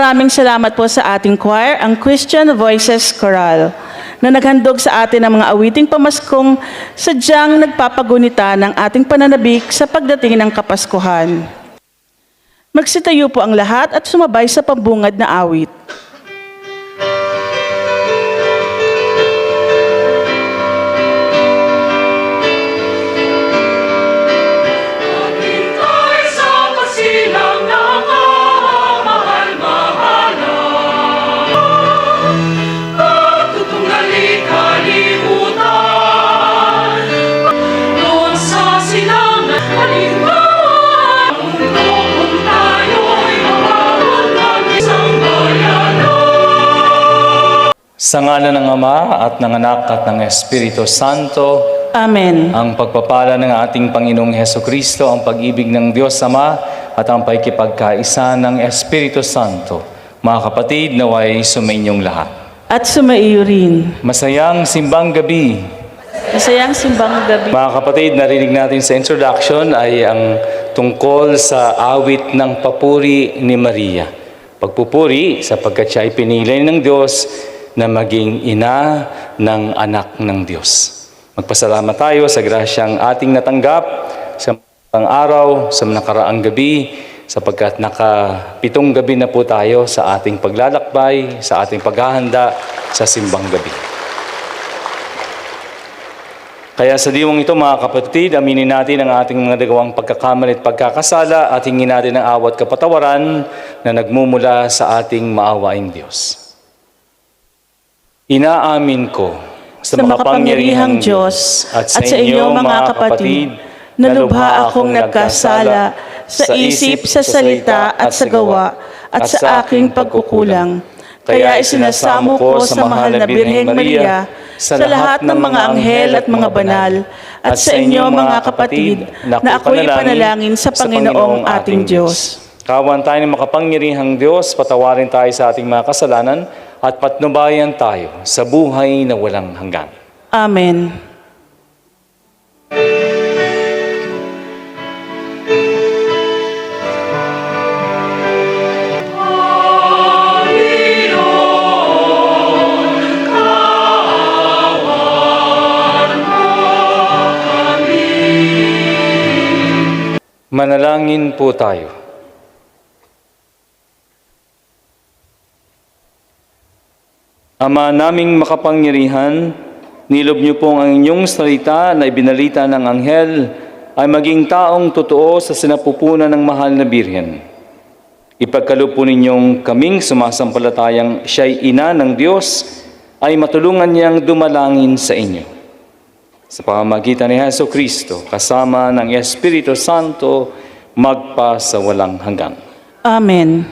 Maraming salamat po sa ating choir, ang Christian Voices Choral, na naghandog sa atin ng mga awiting pamaskong sadyang nagpapagunita ng ating pananabik sa pagdating ng Kapaskuhan. Magsitayo po ang lahat at sumabay sa pambungad na awit. Sa ngalan ng Ama at ng Anak at ng Espiritu Santo. Amen. Ang pagpapala ng ating Panginoong Hesukristo, ang pag-ibig ng Diyos Ama at ang pakikipagkaisa ng Espiritu Santo. Mga kapatid, naway sumainyong lahat. At sumaiyo rin. Masayang simbang gabi. Masayang simbang gabi. Mga kapatid, narinig natin sa introduction ay ang tungkol sa awit ng papuri ni Maria. Pagpupuri sapagkat siya ay pinili ng Diyos na maging ina ng anak ng Diyos. Magpasalamat tayo sa grasyang ating natanggap sa mga araw, sa nakaraang gabi, sapagkat nakapitong gabi na po tayo sa ating paglalakbay, sa ating paghahanda sa simbang gabi. Kaya sa diwang ito, mga kapatid, aminin natin ang ating mga nagawang pagkakamali at pagkakasala at hingin natin ang awat kapatawaran na nagmumula sa ating maawaing Diyos. Inaamin ko sa makapangyarihang Diyos at sa inyo mga kapatid na lubha akong nagkasala sa isip, sa salita at sa gawa at sa aking pagkukulang. Kaya isinasamo ko sa mahal na Birheng Maria, sa lahat ng mga anghel at mga banal, at sa inyo mga kapatid na ako'y ipanalangin sa Panginoong ating Diyos. Kawan tayo ng makapangyarihang Diyos, patawarin tayo sa ating mga kasalanan, at patnubayan tayo sa buhay na walang hanggan. Amen. Manalangin po tayo. Ama naming makapangyarihan, nilob niyo pong ang inyong salita na ibinalita ng anghel ay maging taong totoo sa sinapupunan ng mahal na Birhen. Ipagkaloob po ninyong kaming sumasampalatayang siya'y ina ng Diyos ay matulungan niyang dumalangin sa inyo. Sa pamamagitan ni Jesucristo, kasama ng Espiritu Santo, magpa sa walang hanggan. Amen.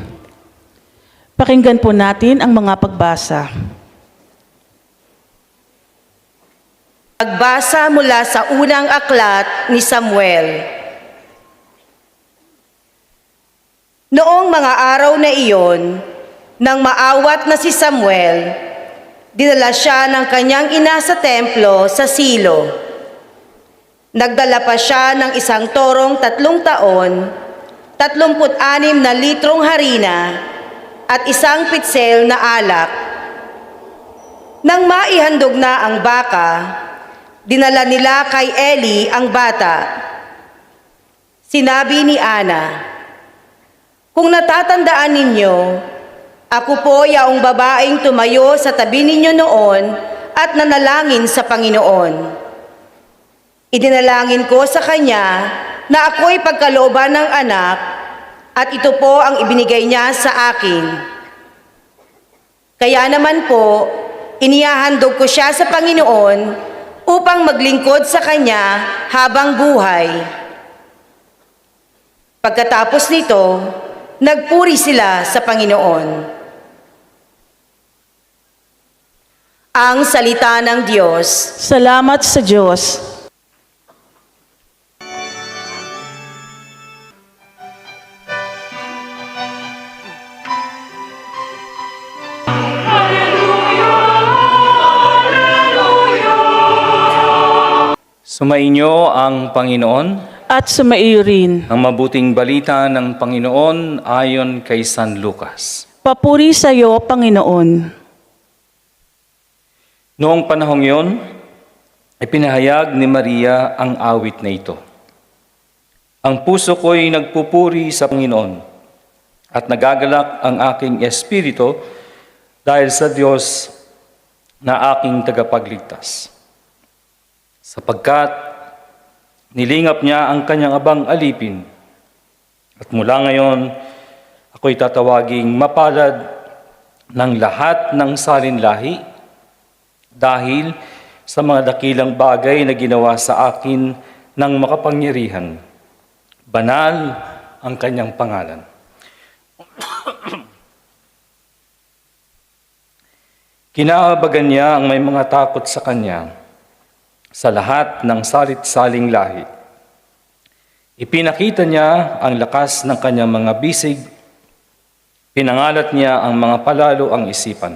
Pakinggan po natin ang mga pagbasa. Pagbasa mula sa unang aklat ni Samuel. Noong mga araw na iyon, nang maawat na si Samuel, dinala siya ng kanyang ina sa templo sa Silo. Nagdala pa siya ng isang torong 3 taon, 36 na litrong harina, at isang pitsel na alak. Nang maihandog na ang baka, dinala nila kay Eli ang bata. Sinabi ni Ana, "Kung natatandaan ninyo, ako po yaong babaeng tumayo sa tabi ninyo noon at nanalangin sa Panginoon. Idinalangin ko sa kanya na ako'y pagkalooban ng anak at ito po ang ibinigay niya sa akin. Kaya naman po, inihahandog ko siya sa Panginoon upang maglingkod sa kanya habang buhay." Pagkatapos nito, nagpuri sila sa Panginoon. Ang salita ng Diyos. Salamat sa Diyos. Sumainyo ang Panginoon. At sumaiyo rin. Ang mabuting balita ng Panginoon ayon kay San Lucas. Papuri sa iyo, Panginoon. Noong panahong yon, ipinahayag ni Maria ang awit na ito. Ang puso ko'y nagpupuri sa Panginoon at nagagalak ang aking espiritu dahil sa Diyos na aking tagapagligtas. Sapagkat nilingap niya ang kanyang abang alipin at mula ngayon ako'y tatawaging mapalad ng lahat ng salinlahi dahil sa mga dakilang bagay na ginawa sa akin ng makapangyarihan. Banal ang kanyang pangalan. Kinaabagan niya ang may mga takot sa kanya sa lahat ng salit-saling lahi. Ipinakita niya ang lakas ng kanyang mga bisig, pinangalat niya ang mga palalo ang isipan.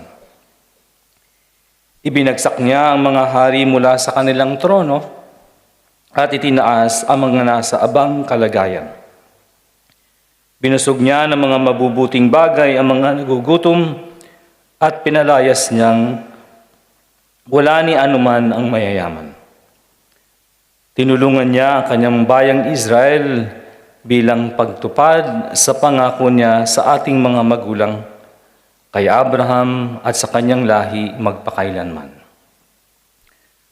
Ibinagsak niya ang mga hari mula sa kanilang trono at itinaas ang mga nasa abang kalagayan. Binusog niya ng mga mabubuting bagay ang mga nagugutom at pinalayas niyang wala ni anuman ang mayayaman. Tinulungan niya ang kanyang bayang Israel bilang pagtupad sa pangako niya sa ating mga magulang, kay Abraham at sa kanyang lahi magpakailanman.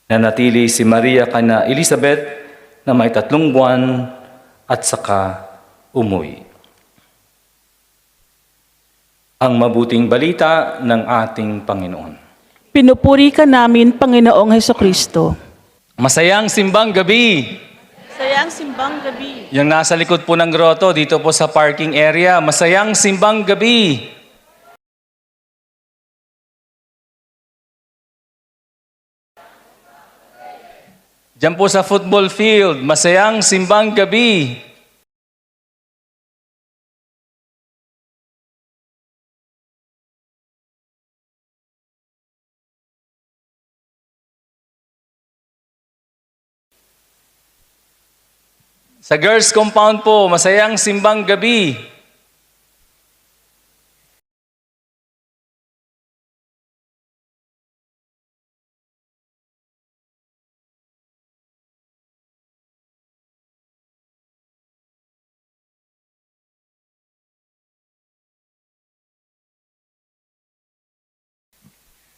Nanatili si Maria kana Elizabeth na may 3 buwan at saka umuwi. Ang mabuting balita ng ating Panginoon. Pinupuri ka namin, Panginoong Hesukristo. Masayang simbang gabi! Masayang simbang gabi. Yung nasa likod po ng grotto, dito po sa parking area, masayang simbang gabi! Diyan po sa football field, masayang simbang gabi! Sa girls' compound po, masayang simbang gabi!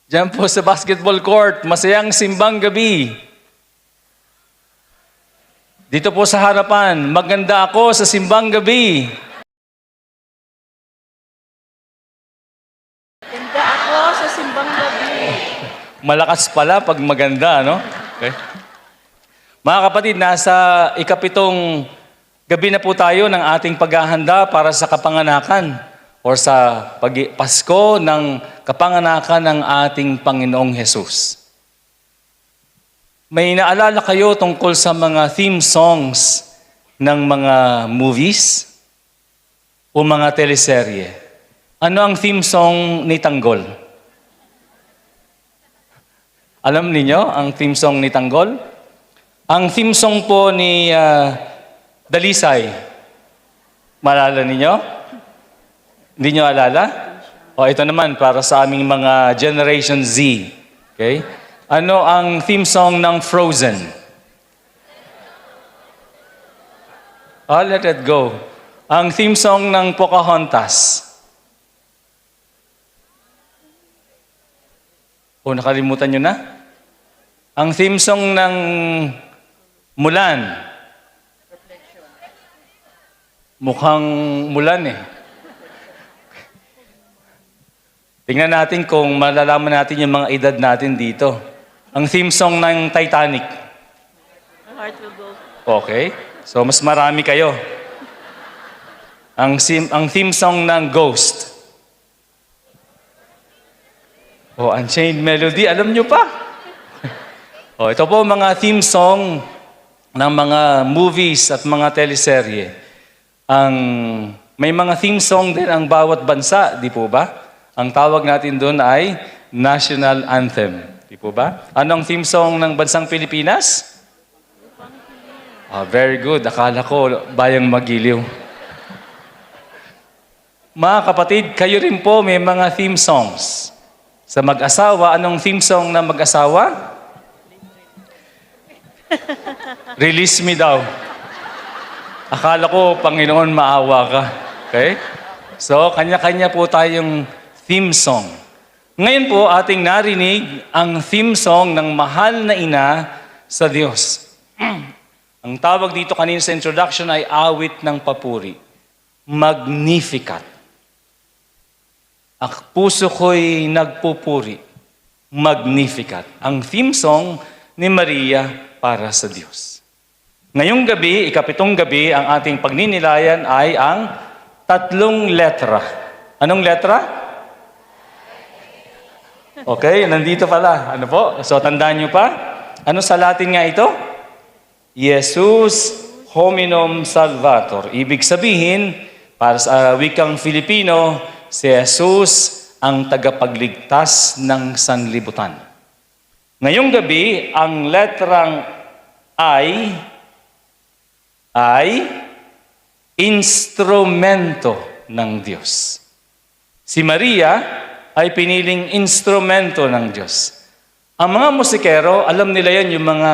Diyan po sa basketball court, masayang simbang gabi. Dito po sa harapan, maganda ako sa simbang gabi. Ganda ako sa simbang gabi. Malakas pala pag maganda, no? Okay. Mga kapatid, nasa ikapitong gabi na po tayo ng ating paghahanda para sa kapanganakan or sa Pasko ng kapanganakan ng ating Panginoong Hesus. May naalala kayo tungkol sa mga theme songs ng mga movies o mga teleserye? Ano ang theme song ni Tanggol? Alam niyo ang theme song ni Tanggol? Ang theme song po ni Dalisay. Maalala ninyo? Hindi nyo alala? O ito naman para sa aming mga Generation Z. Okay? Ano ang theme song ng Frozen? Oh, let it go. Ang theme song ng Pocahontas. O nakalimutan nyo na? Ang theme song ng Mulan. Mukhang Mulan eh. Tingnan natin kung malalaman natin yung mga edad natin dito. Ang theme song ng Titanic. My heart will go. Okay. So, mas marami kayo. Ang theme song ng Ghost. O, Unchained Melody. Alam nyo pa? O, ito po mga theme song ng mga movies at mga teleserye. May mga theme song din ang bawat bansa, di po ba? Ang tawag natin doon ay National Anthem. Di po ba? Anong theme song ng bansang Pilipinas? Very good. Akala ko Bayang Magiliw. Mga kapatid, kayo rin po may mga theme songs. Sa mag-asawa, anong theme song ng mag-asawa? Release me daw. Akala ko, Panginoon, maawa ka. Okay? So, kanya-kanya po tayong theme song. Ngayon po, ating narinig ang theme song ng mahal na ina sa Diyos. Ang tawag dito kanina sa introduction ay awit ng papuri. Magnificat. Ang puso ko'y nagpupuri. Magnificat. Ang theme song ni Maria para sa Diyos. Ngayong gabi, ikapitong gabi, ang ating pagninilayan ay ang 3 letra. Anong letra? Okay, nandito pala. Ano po? So, tandaan nyo pa? Ano sa Latin nga ito? Jesus hominum salvator. Ibig sabihin, para sa wikang Filipino, si Jesus ang tagapagligtas ng sanlibutan. Ngayong gabi, ang letrang I ay instrumento ng Diyos. Si Maria ay piniling instrumento ng Diyos. Ang mga musikero, alam nila yan yung mga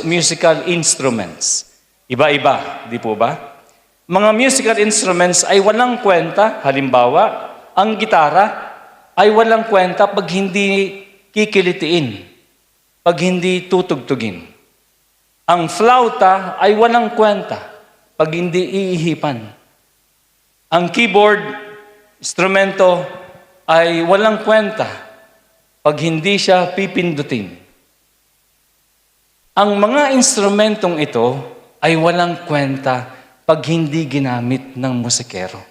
musical instruments. Iba-iba, di po ba? Mga musical instruments ay walang kwenta. Halimbawa, ang gitara ay walang kwenta pag hindi kikilitiin, pag hindi tutugtugin. Ang flauta ay walang kwenta pag hindi iihipan. Ang keyboard, instrumento, ay walang kwenta pag hindi siya pipindutin. Ang mga instrumentong ito ay walang kwenta pag hindi ginamit ng musikero.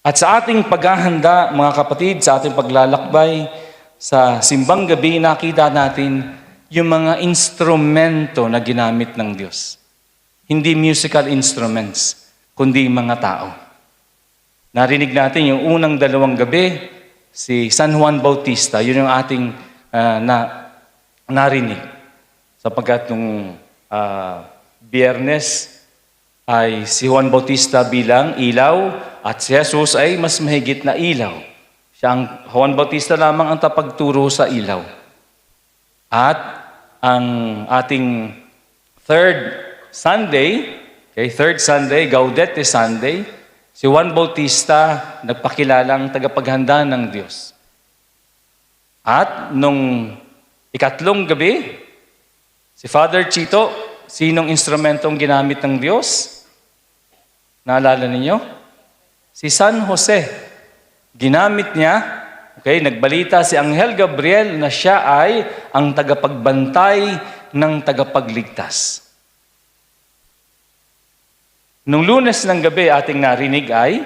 At sa ating paghahanda, mga kapatid, sa ating paglalakbay, sa simbang gabi, nakita natin yung mga instrumento na ginamit ng Diyos. Hindi musical instruments, kundi mga tao. Narinig natin yung unang 2 gabi, si San Juan Bautista, yun yung ating narinig. Sapagkat nung Biyernes ay si Juan Bautista bilang ilaw at si Jesus ay mas mahigit na ilaw. Juan Bautista lamang ang tapagturo sa ilaw. At ang ating third Sunday, Gaudete Sunday, si Juan Bautista nagpakilalang tagapaghanda ng Diyos. At nung ikatlong gabi, si Father Chito, sinong instrumentong ginamit ng Diyos? Naalala ninyo? Si San Jose. Ginamit niya, nagbalita si Anghel Gabriel na siya ay ang tagapagbantay ng tagapagligtas. Nung Lunes ng gabi ating narinig ay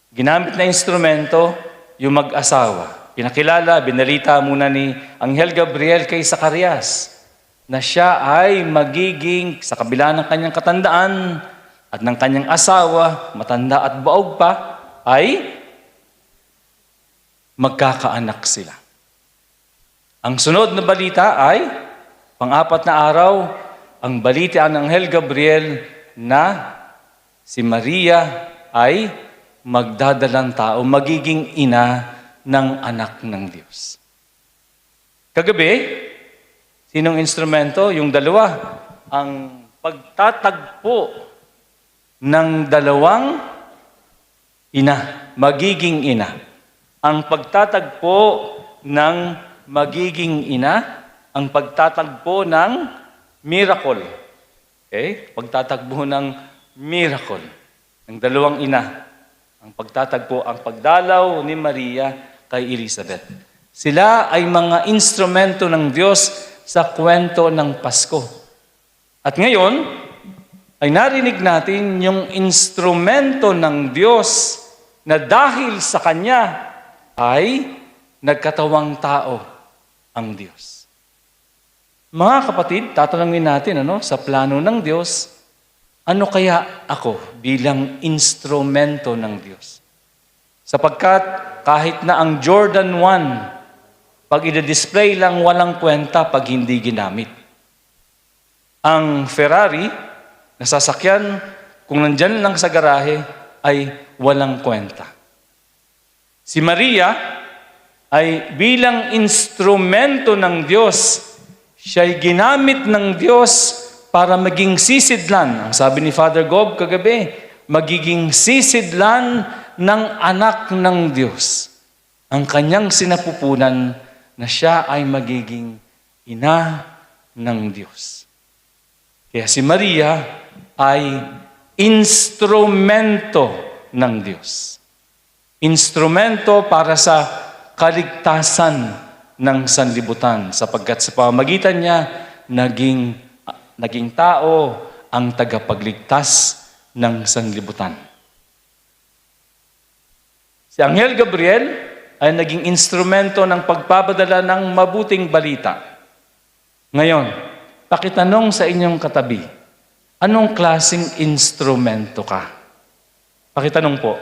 ginamit na instrumento yung mag-asawa. Pinakilala, binalita muna ni Anghel Gabriel kay Zacarias na siya ay magiging sa kabila ng kanyang katandaan at ng kanyang asawa, matanda at baog pa, ay magkakaanak sila. Ang sunod na balita ay, pang-apat na araw, ang balita ng Anghel Gabriel na si Maria ay magdadalang tao, magiging ina ng anak ng Diyos. Kagabi, sinong instrumento? Yung dalawa, ang pagtatagpo ng dalawang ina, magiging ina. Ang pagtatagpo ng magiging ina, ang pagtatagpo ng miracle. Pagtatagpo ng miracle ng dalawang ina. Ang pagtatagpo, ang pagdalaw ni Maria kay Elizabeth. Sila ay mga instrumento ng Diyos sa kwento ng Pasko. At ngayon, ay narinig natin yung instrumento ng Diyos na dahil sa Kanya ay nagkatawang tao ang Diyos. Mga kapatid, tatanungin natin sa plano ng Diyos, ano kaya ako bilang instrumento ng Diyos? Sapagkat kahit na ang Jordan 1, pag i-display lang walang kwenta pag hindi ginamit. Ang Ferrari, na sasakyan, kung nandyan lang sa garahe, ay walang kwenta. Si Maria ay bilang instrumento ng Diyos, siya'y ginamit ng Diyos para maging sisidlan. Ang sabi ni Father Gob kagabi, magiging sisidlan ng anak ng Diyos. Ang kanyang sinapupunan na siya ay magiging ina ng Diyos. Kaya si Maria ay instrumento ng Diyos. Instrumento para sa kaligtasan ng sanlibutan sapagkat sa pamamagitan niya naging tao ang tagapagligtas ng sanlibutan. Si Anghel Gabriel ay naging instrumento ng pagpapadala ng mabuting balita. Ngayon, pakitanong sa inyong katabi, anong klaseng instrumento ka? Pakitanong po.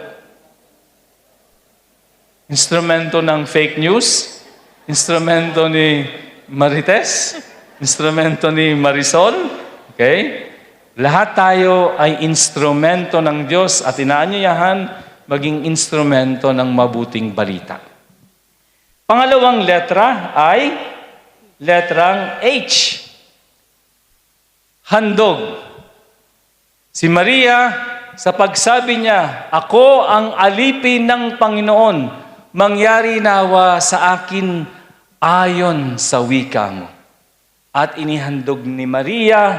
Instrumento ng fake news? Instrumento ni Marites? Instrumento ni Marisol? Lahat tayo ay instrumento ng Diyos at inaanyayahan maging instrumento ng mabuting balita. Pangalawang letra ay letrang H. Handog. Si Maria, sa pagsabi niya, ako ang alipin ng Panginoon, mangyari nawa sa akin ayon sa wika mo. At inihandog ni Maria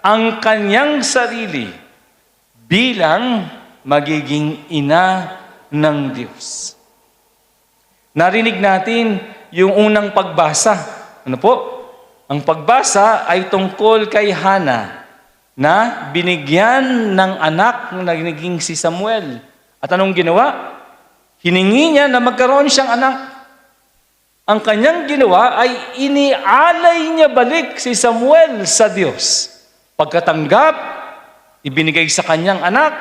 ang kanyang sarili bilang magiging ina ng Diyos. Narinig natin yung unang pagbasa. Ano po? Ang pagbasa ay tungkol kay Hana na binigyan ng anak na naging si Samuel. At anong ginawa? Hiningi niya na magkaroon siyang anak. Ang kanyang ginawa ay inialay niya balik si Samuel sa Diyos. Pagkatanggap, ibinigay sa kanyang anak,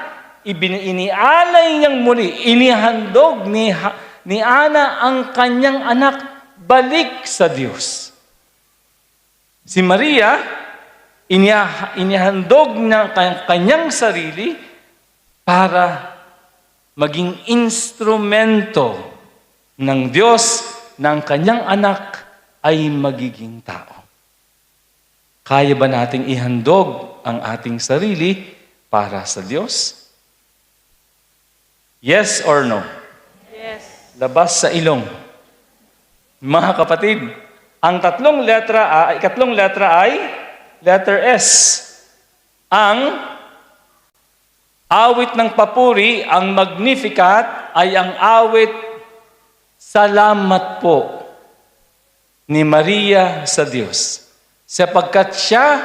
inialay niyang muli, inihandog ni Ana ang kanyang anak balik sa Diyos. Si Maria, inihandog ng kanyang sarili para maging instrumento ng Diyos na ang kanyang anak ay magiging tao. Kaya ba nating ihandog ang ating sarili para sa Diyos? Yes or no? Yes. Labas sa ilong. Mga kapatid, ang ikatlong letra ay letter S. Ang awit ng papuri, ang Magnificat, ay ang awit salamat po ni Maria sa Diyos. Sapagkat siya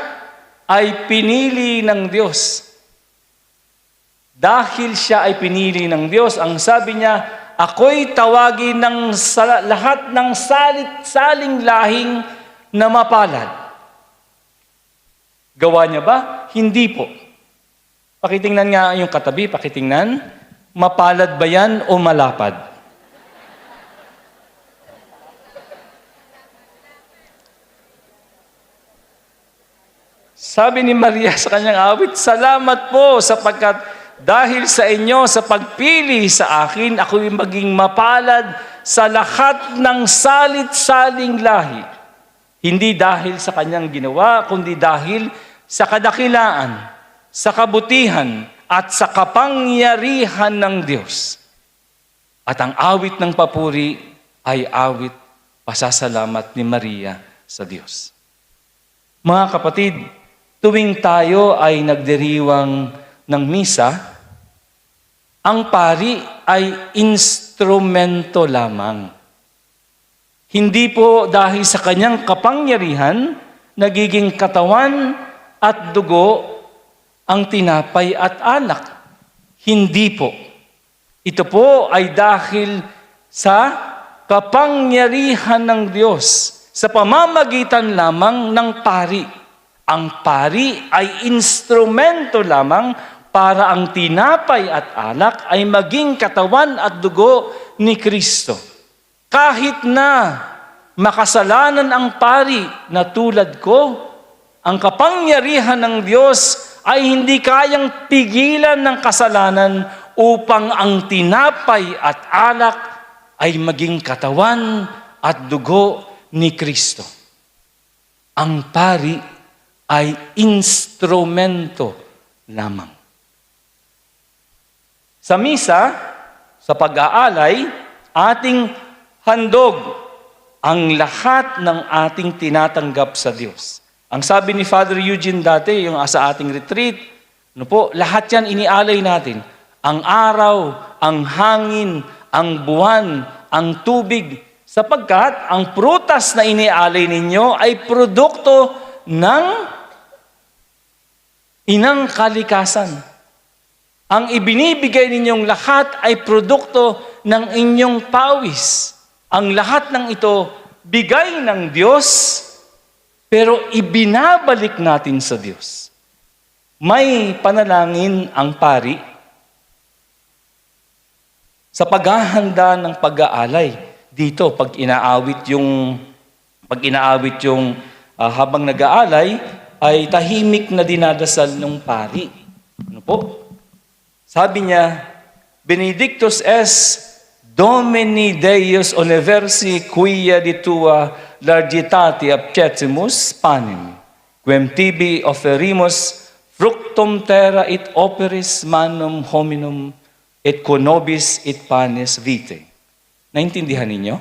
ay pinili ng Diyos. Dahil siya ay pinili ng Diyos, ang sabi niya, ako'y tawagin ng lahat ng saling lahing na mapalad. Gawa niya ba? Hindi po. Pakitingnan nga yung katabi, pakitingnan. Mapalad ba yan o malapad? Sabi ni Maria sa kanyang awit, salamat po sapagkat dahil sa inyo, sa pagpili sa akin, ako'y maging mapalad sa lahat ng salit-saling lahi. Hindi dahil sa kanyang ginawa, kundi dahil sa kadakilaan, sa kabutihan, at sa kapangyarihan ng Diyos. At ang awit ng papuri ay awit pasasalamat ni Maria sa Diyos. Mga kapatid, tuwing tayo ay nagdiriwang ng misa, ang pari ay instrumento lamang. Hindi po dahil sa kanyang kapangyarihan, nagiging katawan at dugo ang tinapay at alak. Hindi po. Ito po ay dahil sa kapangyarihan ng Diyos sa pamamagitan lamang ng pari. Ang pari ay instrumento lamang para ang tinapay at alak ay maging katawan at dugo ni Kristo. Kahit na makasalanan ang pari na tulad ko, ang kapangyarihan ng Diyos ay hindi kayang pigilan ng kasalanan upang ang tinapay at alak ay maging katawan at dugo ni Kristo. Ang pari ay instrumento lamang. Sa misa, sa pag-aalay, ating handog ang lahat ng ating tinatanggap sa Diyos. Ang sabi ni Father Eugene dati, yung sa ating retreat, lahat yan inialay natin. Ang araw, ang hangin, ang buwan, ang tubig, sapagkat ang prutas na inialay ninyo ay produkto ng inang kalikasan. Ang ibinibigay ninyong lahat ay produkto ng inyong pawis. Ang lahat ng ito, bigay ng Diyos, pero ibinabalik natin sa Diyos. May panalangin ang pari sa paghahanda ng pag-aalay. Dito, pag inaawit yung habang nag-aalay, ay tahimik na dinadasal ng pari. Ano po? Sabi niya, Benedictus es Domini Deus Universi quia ditua largitate abcetimus panem, quem tibi offerimus fructum terra et operis manum hominum et conobis et panis vitae. Naintindihan ninyo?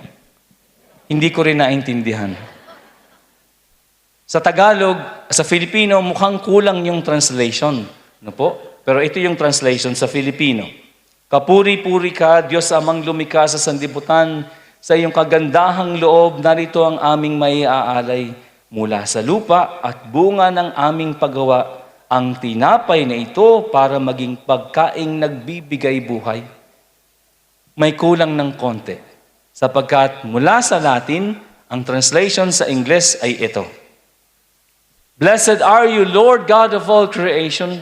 Hindi ko rin naintindihan. Sa Tagalog, sa Filipino, mukhang kulang yung translation. Ano po? Pero ito yung translation sa Filipino. Kapuri-puri ka, Diyos amang lumikha sa sanlibutan, sa iyong kagandahang loob, narito ang aming maiaalay mula sa lupa at bunga ng aming paggawa, ang tinapay na ito para maging pagkaing nagbibigay buhay. May kulang ng konti, sapagkat mula sa Latin, ang translation sa Ingles ay ito. Blessed are you, Lord God of all creation,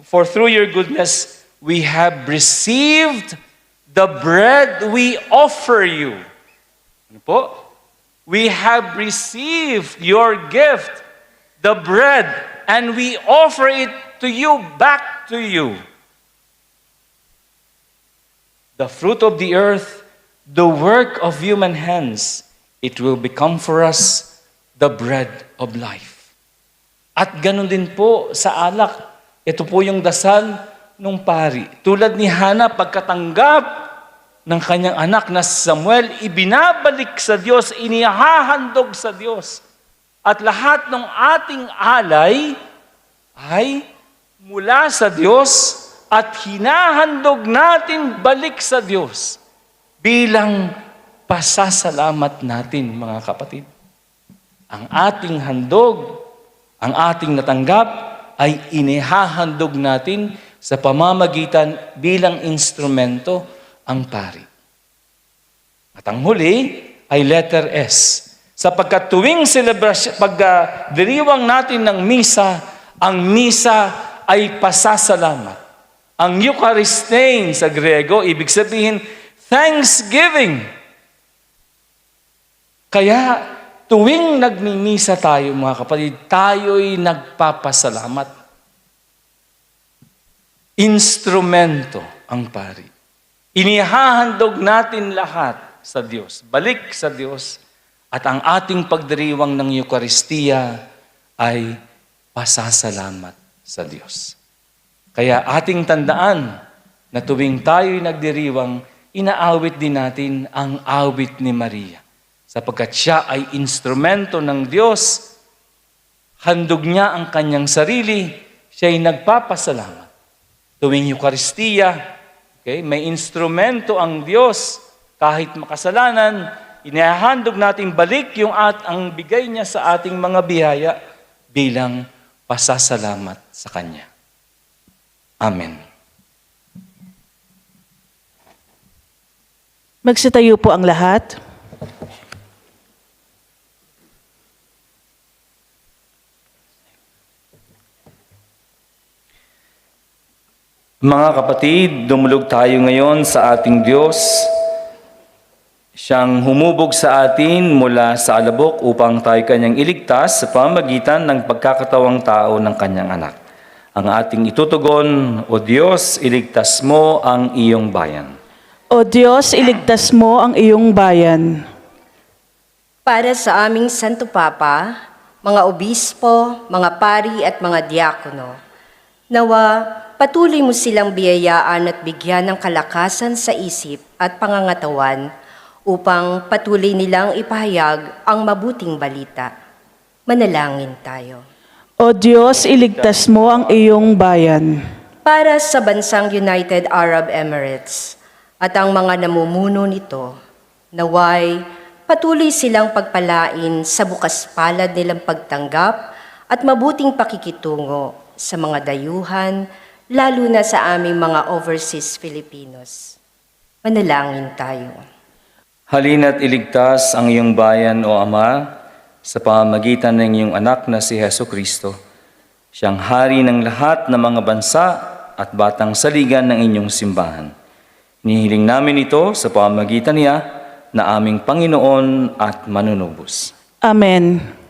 for through your goodness, we have received the bread we offer you. Ano po? We have received your gift, the bread, and we offer it to you, back to you. The fruit of the earth, the work of human hands, it will become for us the bread of life. At ganun din po sa alak. Ito po yung dasal nung pari. Tulad ni Hana, pagkatanggap ng kanyang anak na si Samuel, ibinabalik sa Diyos, inihahandog sa Diyos. At lahat ng ating alay ay mula sa Diyos at hinahandog natin balik sa Diyos bilang pasasalamat natin, mga kapatid. Ang ating handog, ang ating natanggap ay inihahandog natin sa pamamagitan bilang instrumento ang pari. At ang huli ay letter S. Sapagkat tuwing pagdiriwang natin ng misa, ang misa ay pasasalamat. Ang Eucharistein sa Grego, ibig sabihin, thanksgiving. Kaya tuwing nagmimisa tayo, mga kapatid, tayo'y nagpapasalamat. Instrumento ang pari. Inihahandog natin lahat sa Diyos, balik sa Diyos, at ang ating pagdiriwang ng Eucharistia ay pasasalamat sa Diyos. Kaya ating tandaan na tuwing tayo'y nagdiriwang, inaawit din natin ang awit ni Maria. Sapagkat siya ay instrumento ng Diyos, handog niya ang kanyang sarili, siya'y nagpapasalamat. Tuwing Eucharistia, okay, may instrumento ang Diyos, kahit makasalanan, inihahandog natin balik ang bigay niya sa ating mga biyaya bilang pasasalamat sa Kanya. Amen. Magsitayo po ang lahat. Mga kapatid, dumulog tayo ngayon sa ating Diyos. Siyang humubog sa atin mula sa alabok upang tayo Kanyang iligtas sa pamamagitan ng pagkakatawang tao ng Kanyang anak. Ang ating itutugon, O Diyos, iligtas mo ang iyong bayan. O Diyos, iligtas mo ang iyong bayan. Para sa aming Santo Papa, mga obispo, mga pari at mga diakono, nawa patuloy mo silang biyayaan at bigyan ng kalakasan sa isip at pangangatawan upang patuloy nilang ipahayag ang mabuting balita. Manalangin tayo. O Diyos, iligtas mo ang iyong bayan. Para sa bansang United Arab Emirates at ang mga namumuno nito, naway patuloy silang pagpalain sa bukas palad nilang pagtanggap at mabuting pakikitungo sa mga dayuhan, lalo na sa aming mga overseas Filipinos. Manalangin tayo. Halina't iligtas ang iyong bayan, O Ama, sa pamamagitan ng iyong anak na si Hesu Kristo. Siyang hari ng lahat ng mga bansa at batang saligan ng inyong simbahan. Nihiling namin ito sa pamamagitan niya na aming Panginoon at Manunubos. Amen.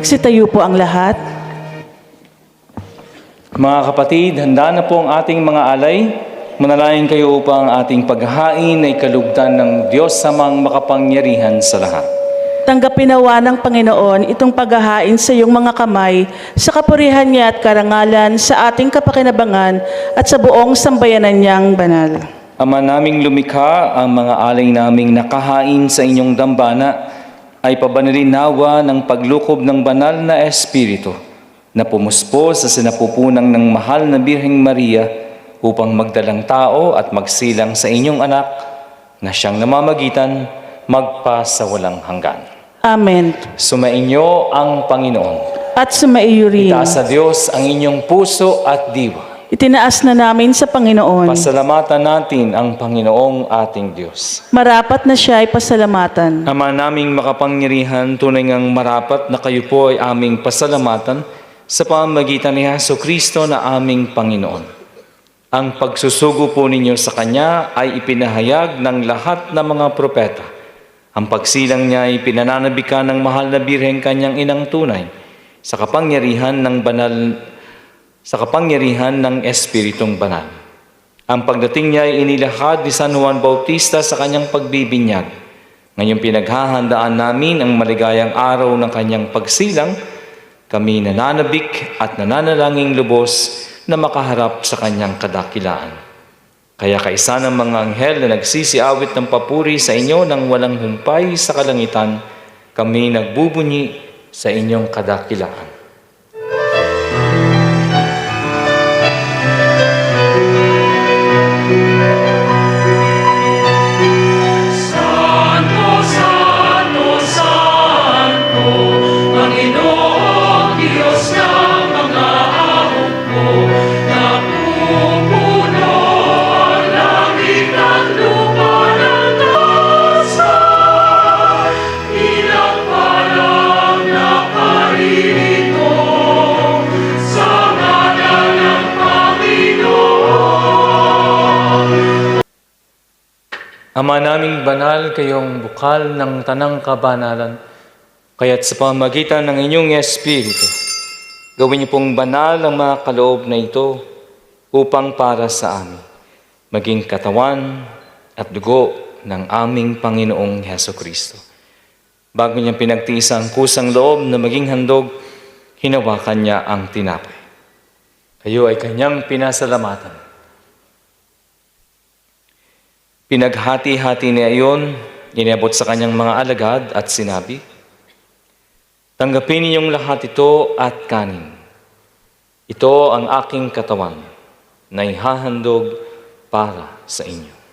Magsitayo po ang lahat. Mga kapatid, handa na po ang ating mga alay. Manalangin kayo upang ang ating paghahain ay kalugdan ng Diyos samang makapangyarihan sa lahat. Tanggapin nawa ng Panginoon itong paghahain sa iyong mga kamay, sa kapurihan niya at karangalan, sa ating kapakinabangan at sa buong sambayanan niyang banal. Ama naming lumikha, ang mga alay naming nakahain sa inyong dambana ay pabanalin nawa ng paglukob ng banal na Espiritu na pumuspo sa sinapupunang ng mahal na Birheng Maria upang magdalang tao at magsilang sa inyong anak na siyang namamagitan magpasawalang hanggan. Amen. Sumainyo ang Panginoon. At sumaiyo rin. Itaas sa Diyos ang inyong puso at diwa. itinaas na namin sa Panginoon. Pasalamatan natin ang Panginoong ating Diyos. Marapat na siya ay pasalamatan. Ama naming makapangyarihan, tunay ngang marapat na kayo po ay aming pasalamatan sa pamamagitan ni Jesucristo na aming Panginoon. Ang pagsusugo po ninyo sa Kanya ay ipinahayag ng lahat ng mga propeta. Ang pagsilang niya ay pinananabikan ng mahal na Birheng Kanyang inang tunay sa kapangyarihan ng Espiritong Banal. Ang pagdating niya ay inilahad ni San Juan Bautista sa kanyang pagbibinyag. Ngayong pinaghahandaan namin ang maligayang araw ng kanyang pagsilang, kami nananabik at nananalangin lubos na makaharap sa kanyang kadakilaan. Kaya kaisa ng mga anghel na nagsisiawit ng papuri sa inyo ng walang humpay sa kalangitan, kami nagbubunyi sa inyong kadakilaan. Ama naming banal, kayong bukal ng tanang kabanalan, kaya't sa pamamagitan ng inyong Espiritu, gawin niyo pong banal ang mga kaloob na ito upang para sa amin, maging katawan at dugo ng aming Panginoong Jesucristo. Bago niya pinagtiis ang kusang loob na maging handog, hinawakan niya ang tinapay. Kayo ay kanyang pinasalamatan. Pinaghati-hati niya iyon, inabot sa kanyang mga alagad at sinabi, "Tanggapin ninyong lahat ito at kanin. Ito ang aking katawan na ihahandog para sa inyo."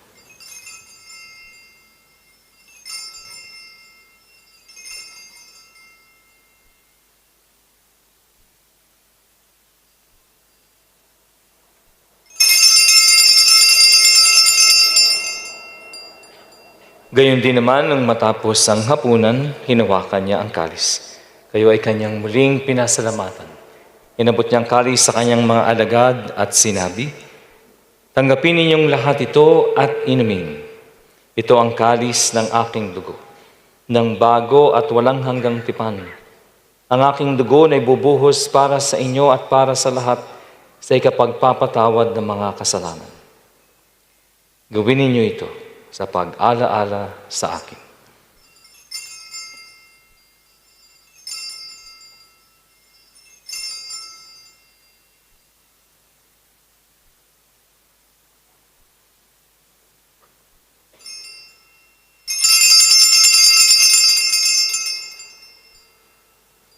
Gayon din naman nang matapos ang hapunan, hinawakan niya ang kalis. Kayo ay kanyang muling pinasalamatan. Inabot niya ang kalis sa kanyang mga alagad at sinabi, "Tanggapin ninyong lahat ito at inumin. Ito ang kalis ng aking dugo, ng bago at walang hanggang tipan. Ang aking dugo na ibubuhos para sa inyo at para sa lahat sa ikapagpapatawad ng mga kasalanan. Gawin ninyo ito sa pag-alaala sa akin."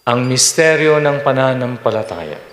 Ang misteryo ng pananampalataya.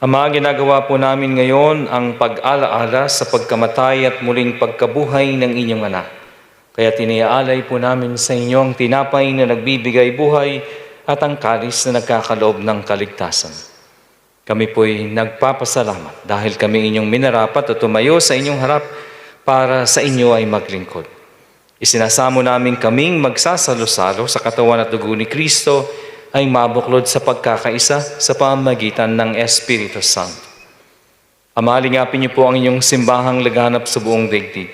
Ama, ginagawa po namin ngayon ang pag-alaala sa pagkamatay at muling pagkabuhay ng inyong anak. Kaya tiniaalay po namin sa inyo ang tinapay na nagbibigay buhay at ang kalis na nagkakaloob ng kaligtasan. Kami po'y nagpapasalamat dahil kami inyong minarapat at tumayo sa inyong harap para sa inyo ay maglingkod. Isinasamo namin kaming magsasalo-salo sa katawan at dugo ni Kristo ay mabuklod sa pagkakaisa sa pamamagitan ng Espiritu Santo. Ama, lingapin niyo po ang inyong simbahang laganap sa buong daigdig.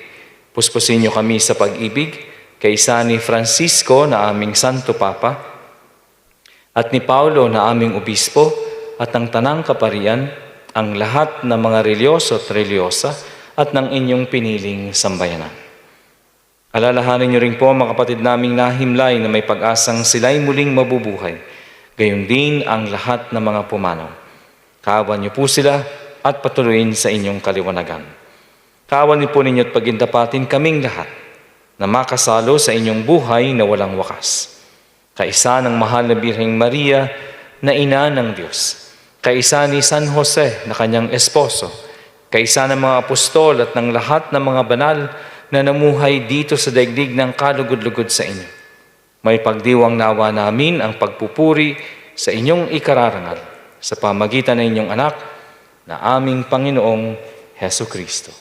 Puspusin niyo kami sa pag-ibig, kaisa ni Francisco na aming Santo Papa, at ni Paulo na aming Obispo, at ng Tanang Kaparian, ang lahat ng mga relyoso at relyosa, at ng inyong piniling sambayanan. Alalahanin niyo rin po mga kapatid naming nahimlay na may pag-asang sila'y muling mabubuhay. Gayon din ang lahat ng mga pumanaw. Kawan niyo po sila at patuloyin sa inyong kaliwanagan. Kawan niyo po ninyo at pagindapatin kaming lahat na makasalo sa inyong buhay na walang wakas. Kaisa ng mahal na Birheng Maria na ina ng Diyos. Kaisa ni San Jose na kanyang esposo. Kaisa ng mga apostol at ng lahat ng mga banal na namuhay dito sa daigdig ng kalugod-lugod sa inyo. May pagdiwang nawa namin ang pagpupuri sa inyong ikararangal sa pamagitan ng inyong anak na aming Panginoong Heso Kristo.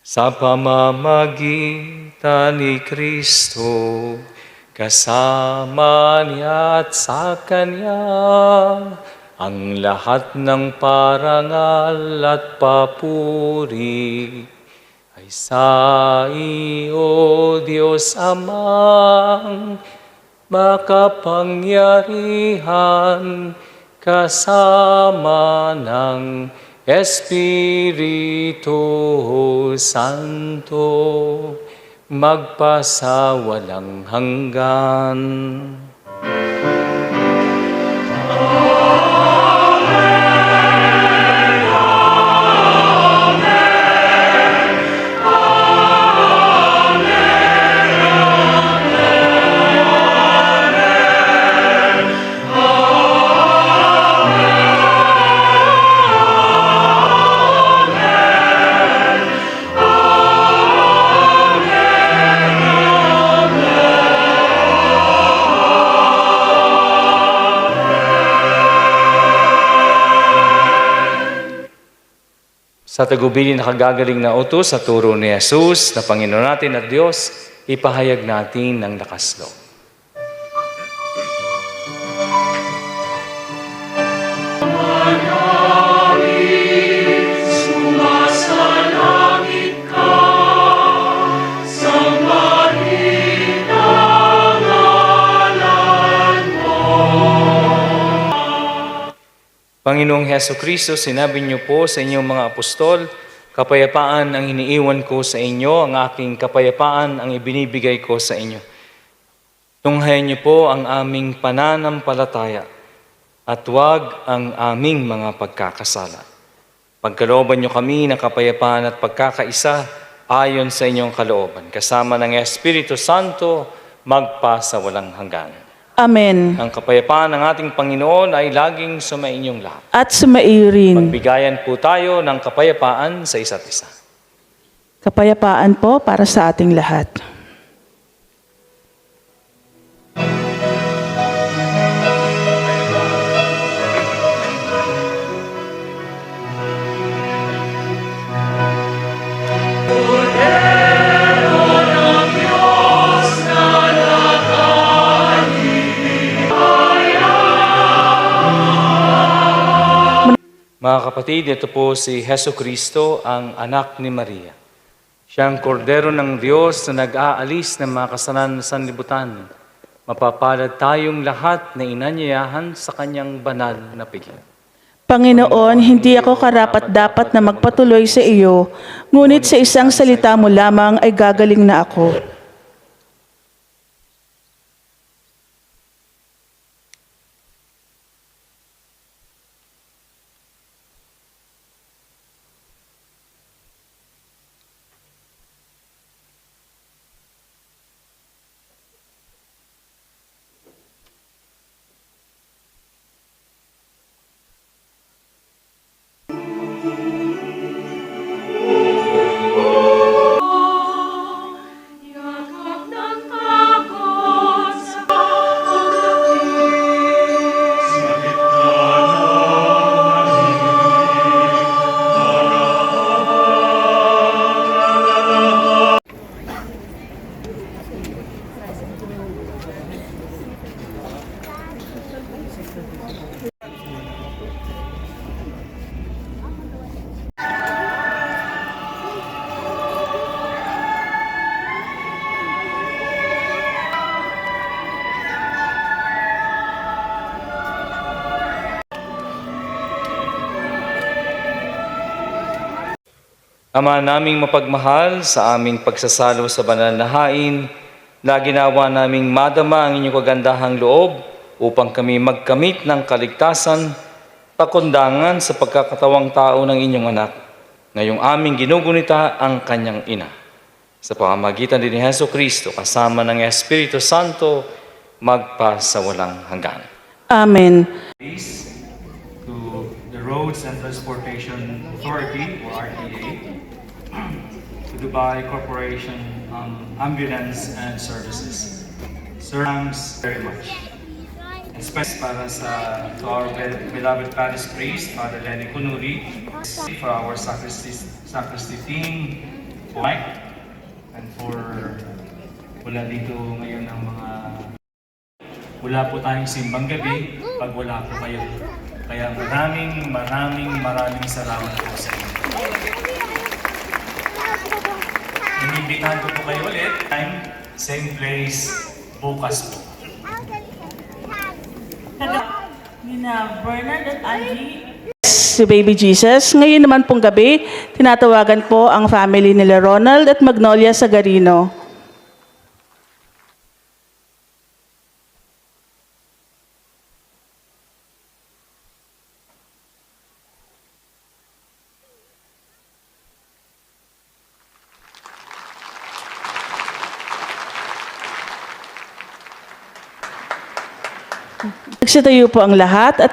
Sa pamamagitan ni Kristo, kasama niya at sa Kanya, ang lahat ng parangal at papuri ay sa iyo, Diyos Amang makapangyarihan, kasama ng Espiritu Santo, magpasawalang hanggan. Sa tagubilin na kagagaling na utos sa turo ni Jesus na Panginoon natin at Diyos, ipahayag natin ng lakas loob. Panginoong Heso Kristo, sinabi niyo po sa inyong mga apostol, kapayapaan ang iniiwan ko sa inyo, ang aking kapayapaan ang ibinibigay ko sa inyo. Tunghayan niyo po ang aming pananampalataya at huwag ang aming mga pagkakasala. Pagkalooban niyo kami ng kapayapaan at pagkakaisa ayon sa inyong kalooban. Kasama ng Espiritu Santo, magpasawalang hanggan. Amen. Ang kapayapaan ng ating Panginoon ay laging sumainyong lahat. At sumaiyo rin. Magbigayan po tayo ng kapayapaan sa isa't isa. Kapayapaan po para sa ating lahat. Mga kapatid, ito po si Heso Kristo, ang anak ni Maria. Siyang kordero ng Diyos na nag-aalis ng mga kasalanan sa sanlibutan. Mapapalad tayong lahat na inanyayahan sa kanyang banal na piging. Panginoon, hindi ako karapat-dapat na magpatuloy sa iyo, ngunit sa isang salita mo lamang ay gagaling na ako. Ama naming mapagmahal, sa aming pagsasalo sa banal na hain, na ginawa naming madama ang inyong kagandahang loob upang kami magkamit ng kaligtasan, pakundangan sa pagkakatawang tao ng inyong anak, ngayong aming ginugunita ang kanyang ina. Sa pamamagitan din ni Heso Kristo, kasama ng Espiritu Santo, magpa sa walang hanggan. Amen. To the Roads and Transportation Authority, or RTA, to Dubai Corporation Ambulance and Services. Sir, thanks very much. Especially para to our beloved parish priest, Father Lenny Kunuri, for our sacristy team, Mike, and for wala dito ngayon ang mga wala po tayong simbang gabi pag wala po kayo. Kaya maraming salamat po sa inyo. Inimbitahan ko po kayo ulit. Time, same place, bukas po. Nina Bernard at Angie. Si Baby Jesus. Ngayon naman pong gabi, tinatawagan po ang family nila Ronald at Magnolia Sagarino. Nagsitayo po ang lahat at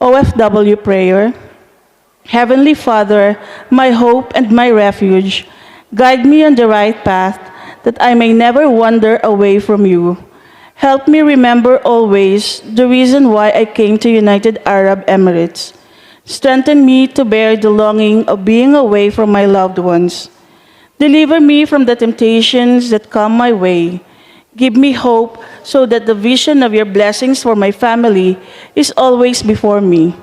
OFW prayer. Heavenly Father, my hope and my refuge, guide me on the right path that I may never wander away from you. Help me remember always the reason why I came to United Arab Emirates. Strengthen me to bear the longing of being away from my loved ones. Deliver me from the temptations that come my way. Give me hope so that the vision of your blessings for my family is always before me.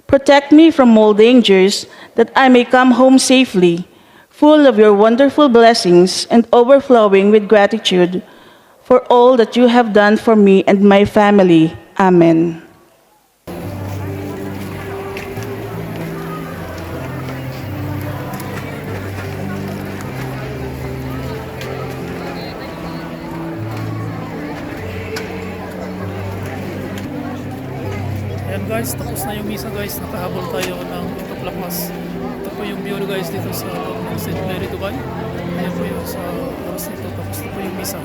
Protect me from all dangers that I may come home safely, full of your wonderful blessings and overflowing with gratitude for all that you have done for me and my family. Amen. Ayan guys, tapos na yung misa guys. Nakahabol tayo ng Tuklakas. Ito po yung view guys dito sa St. Mary, Dubai. Ayan po yung sa oras nito. Tapos na po yung misa.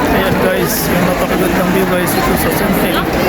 Ayan guys, yung napakagandang view guys ito sa St. Mary.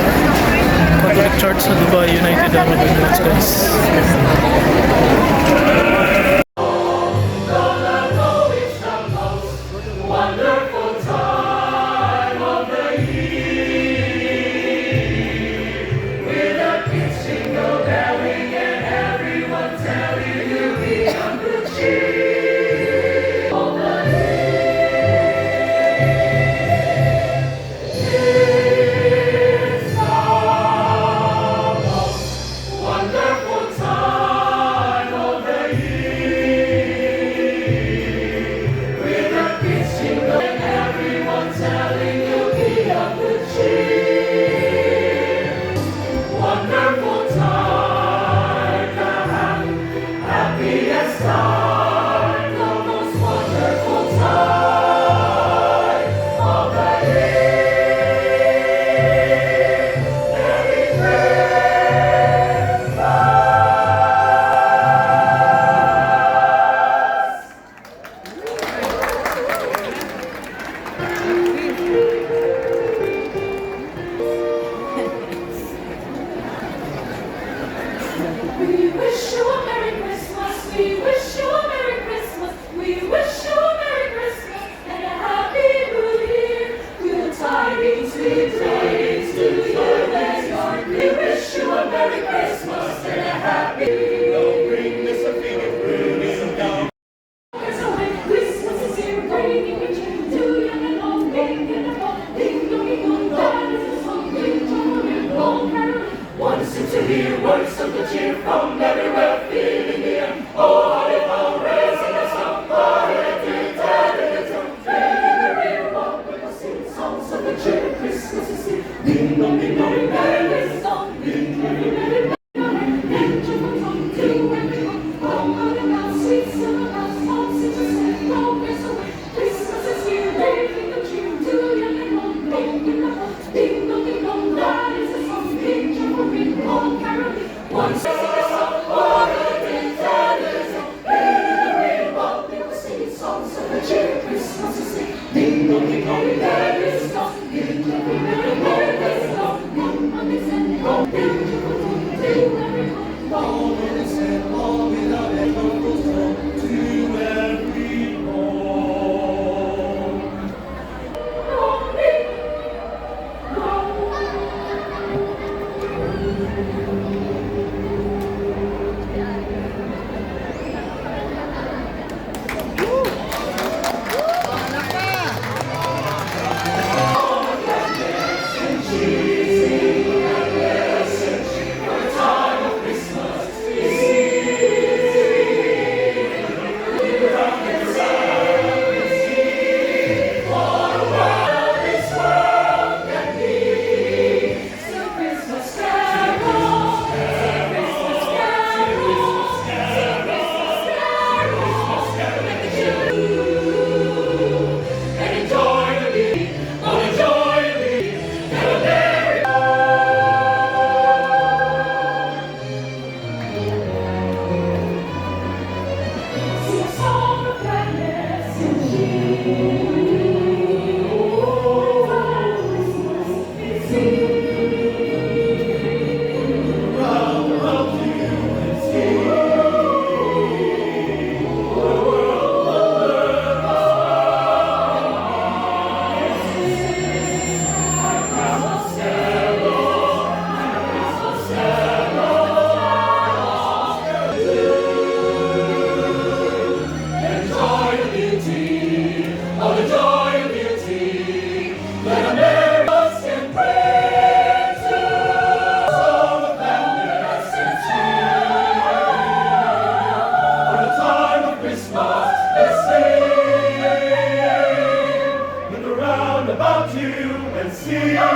About you and see the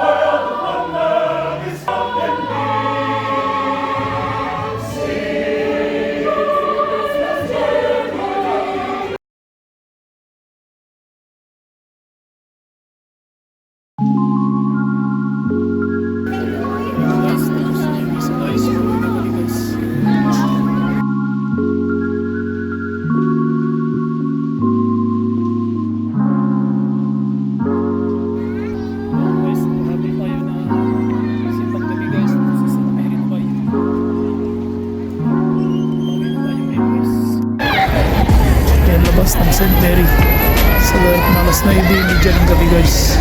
world of wonder is found in me. Guys, tapos na yung misa guys. Uwi na kami guys. Guys, marami tayo na simbang gabi guys dito sa St. Mary Dubai. Uwi na tayo ngayon guys. Yan labas ng St. Mary. Sa alas 9:30 ng gabi guys.